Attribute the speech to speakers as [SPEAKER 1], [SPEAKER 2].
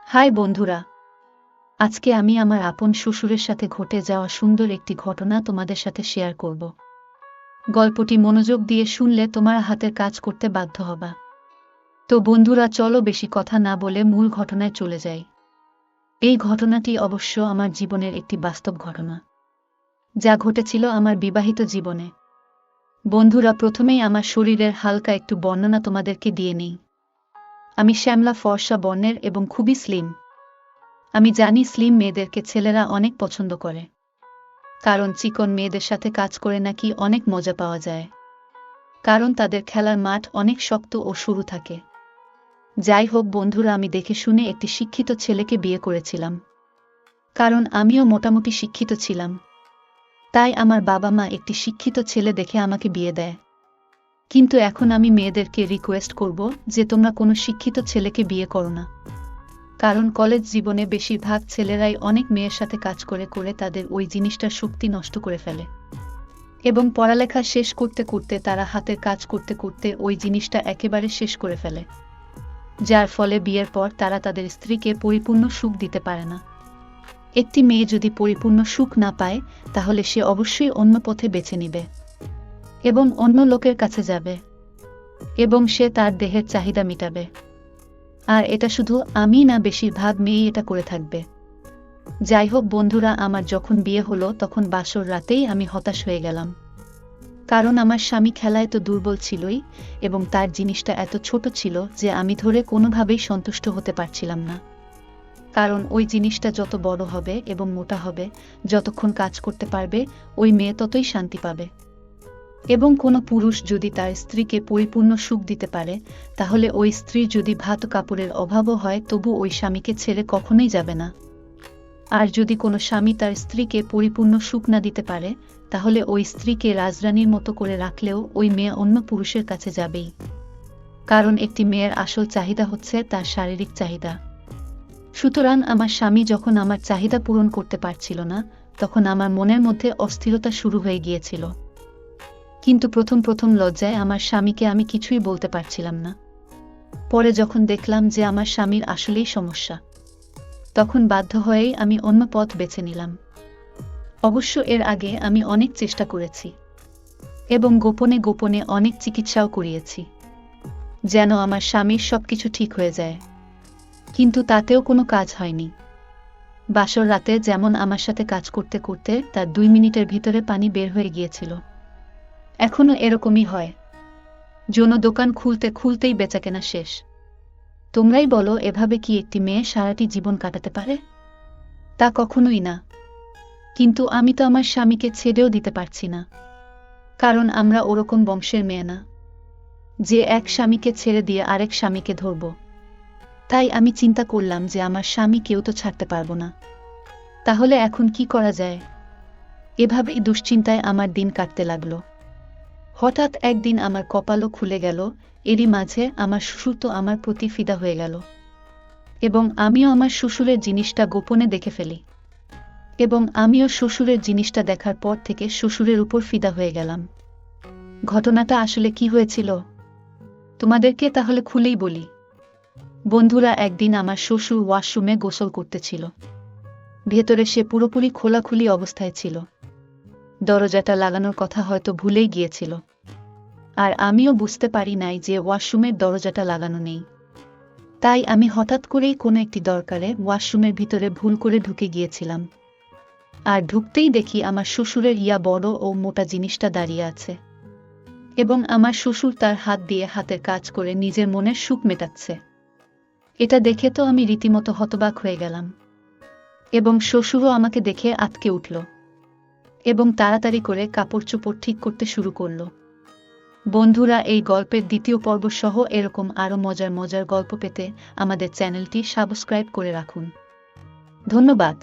[SPEAKER 1] High বন্ধুরা, আজকে আমি আমার আপন শ্বশুরের সাথে ঘটে যাওয়া সুন্দর একটি ঘটনা তোমাদের সাথে শেয়ার করব। গল্পটি মনোযোগ দিয়ে শুনলে তোমার হাতের কাজ করতে বাধ্য হবা। তো বন্ধুরা, চলো বেশি কথা না বলে মূল ঘটনায় চলে যাই। এই ঘটনাটি অবশ্য আমার জীবনের একটি বাস্তব ঘটনা, যা ঘটেছিল আমার বিবাহিত জীবনে। বন্ধুরা, প্রথমেই আমার শরীরের হালকা একটু বর্ণনা তোমাদেরকে দিয়ে নেই। আমি শ্যামলা ফর্সা বর্ণের এবং খুবই স্লিম। আমি জানি স্লিম মেয়েদেরকে ছেলেরা অনেক পছন্দ করে, কারণ চিকন মেয়েদের সাথে কাজ করে নাকি অনেক মজা পাওয়া যায়, কারণ তাদের খেলার মাঠ অনেক শক্ত ও সরু থাকে। যাই হোক বন্ধুরা, আমি দেখে শুনে একটি শিক্ষিত ছেলেকে বিয়ে করেছিলাম, কারণ আমিও মোটামুটি শিক্ষিত ছিলাম। তাই আমার বাবা মা একটি শিক্ষিত ছেলে দেখে আমাকে বিয়ে দেয়। কিন্তু এখন আমি মেয়েদেরকে রিকোয়েস্ট করব যে তোমরা কোনো শিক্ষিত ছেলেকে বিয়ে করো না, কারণ কলেজ জীবনে বেশিরভাগ ছেলেরাই অনেক মেয়ের সাথে কাজ করে করে তাদের ওই জিনিসটার শক্তি নষ্ট করে ফেলে, এবং পড়ালেখা শেষ করতে করতে তারা হাতের কাজ করতে করতে ওই জিনিসটা একেবারে শেষ করে ফেলে, যার ফলে বিয়ের পর তারা তাদের স্ত্রীকে পরিপূর্ণ সুখ দিতে পারে না। একটি মেয়ে যদি পরিপূর্ণ সুখ না পায়, তাহলে সে অবশ্যই অন্য পথে বেছে নিবে এবং অন্য লোকের কাছে যাবে, এবং সে তার দেহের চাহিদা মিটাবে। আর এটা শুধু আমি না, বেশিরভাগ মেয়েই এটা করে থাকবে। যাই হোক বন্ধুরা, আমার যখন বিয়ে হলো তখন বাসর রাতেই আমি হতাশ হয়ে গেলাম, কারণ আমার স্বামী খেলায় তো দুর্বল ছিলই, এবং তার জিনিসটা এত ছোট ছিল যে আমি ধরে কোনোভাবেই সন্তুষ্ট হতে পারছিলাম না। কারণ ওই জিনিসটা যত বড় হবে এবং মোটা হবে, যতক্ষণ কাজ করতে পারবে ওই মেয়ে ততই শান্তি পাবে। এবং কোনো পুরুষ যদি তার স্ত্রীকে পরিপূর্ণ সুখ দিতে পারে, তাহলে ওই স্ত্রীর যদি ভাত কাপড়ের অভাবও হয় তবু ওই স্বামীকে ছেড়ে কখনোই যাবে না। আর যদি কোনো স্বামী তার স্ত্রীকে পরিপূর্ণ সুখ না দিতে পারে, তাহলে ওই স্ত্রীকে রাজরানীর মতো করে রাখলেও ওই মেয়ে অন্য পুরুষের কাছে যাবেই। কারণ একটি মেয়ের আসল চাহিদা হচ্ছে তার শারীরিক চাহিদা। সুতরাং আমার স্বামী যখন আমার চাহিদা পূরণ করতে পারছিল না, তখন আমার মনের মধ্যে অস্থিরতা শুরু হয়ে গিয়েছিল। কিন্তু প্রথম প্রথম লজ্জায় আমার স্বামীকে আমি কিছুই বলতে পারছিলাম না। পরে যখন দেখলাম যে আমার স্বামীর আসলেই সমস্যা, তখন বাধ্য হয়েই আমি অন্য পথ বেছে নিলাম। অবশ্য এর আগে আমি অনেক চেষ্টা করেছি এবং গোপনে গোপনে অনেক চিকিৎসাও করিয়েছি, যেন আমার স্বামীর সবকিছু ঠিক হয়ে যায়। কিন্তু তাতেও কোনো কাজ হয়নি। বাসর রাতে যেমন আমার সাথে কাজ করতে করতে তার 2 মিনিটের ভিতরে পানি বের হয়ে গিয়েছিল, এখনো এরকমই হয়। যৌন দোকান খুলতে খুলতেই বেচাকেনা শেষ। তোমরাই বলো, এভাবে কি একটি মেয়ে সারাটি জীবন কাটাতে পারে? তা কখনোই না। কিন্তু আমি তো আমার স্বামীকে ছেড়েও দিতে পারছি না, কারণ আমরা ওরকম বংশের মেয়ে না যে এক স্বামীকে ছেড়ে দিয়ে আরেক স্বামীকে ধরব। তাই আমি চিন্তা করলাম যে আমার স্বামী কেউ তো ছাড়তে পারবো না, তাহলে এখন কি করা যায়? এভাবেই দুশ্চিন্তায় আমার দিন কাটতে লাগলো। হঠাৎ একদিন আমার কপালও খুলে গেল। এরই মাঝে আমার শ্বশুর তো আমার প্রতি ফিদা হয়ে গেল, এবং আমিও আমার শ্বশুরের জিনিসটা গোপনে দেখে ফেলি, এবং আমিও শ্বশুরের জিনিসটা দেখার পর থেকে শ্বশুরের উপর ফিদা হয়ে গেলাম। ঘটনাটা আসলে কি হয়েছিল তোমাদেরকে তাহলে খুলেই বলি। বন্ধুরা, একদিন আমার শ্বশুর ওয়াশরুমে গোসল করতেছিল। ভেতরে সে পুরোপুরি খোলাখুলি অবস্থায় ছিল। দরজাটা লাগানোর কথা হয়তো ভুলেই গিয়েছিল, আর আমিও বুঝতে পারি নাই যে ওয়াশরুমের দরজাটা লাগানো নেই। তাই আমি হঠাৎ করেই কোনো একটি দরকারে ওয়াশরুমের ভিতরে ভুল করে ঢুকে গিয়েছিলাম, আর ঢুকতেই দেখি আমার শ্বশুরের ইয়া বড় ও মোটা জিনিসটা দাঁড়িয়ে আছে, এবং আমার শ্বশুর তার হাত দিয়ে হাতের কাজ করে নিজের মনের সুখ মেটাচ্ছে। এটা দেখে তো আমি রীতিমতো হতবাক হয়ে গেলাম, এবং শ্বশুরও আমাকে দেখে আঁতকে উঠল এবং তাড়াতাড়ি করে কাপড় চোপড় ঠিক করতে শুরু করল। বন্ধুরা, এই গল্পের দ্বিতীয় পর্ব সহ এরকম আরও মজার মজার গল্প পেতে আমাদের চ্যানেলটি সাবস্ক্রাইব করে রাখুন। ধন্যবাদ।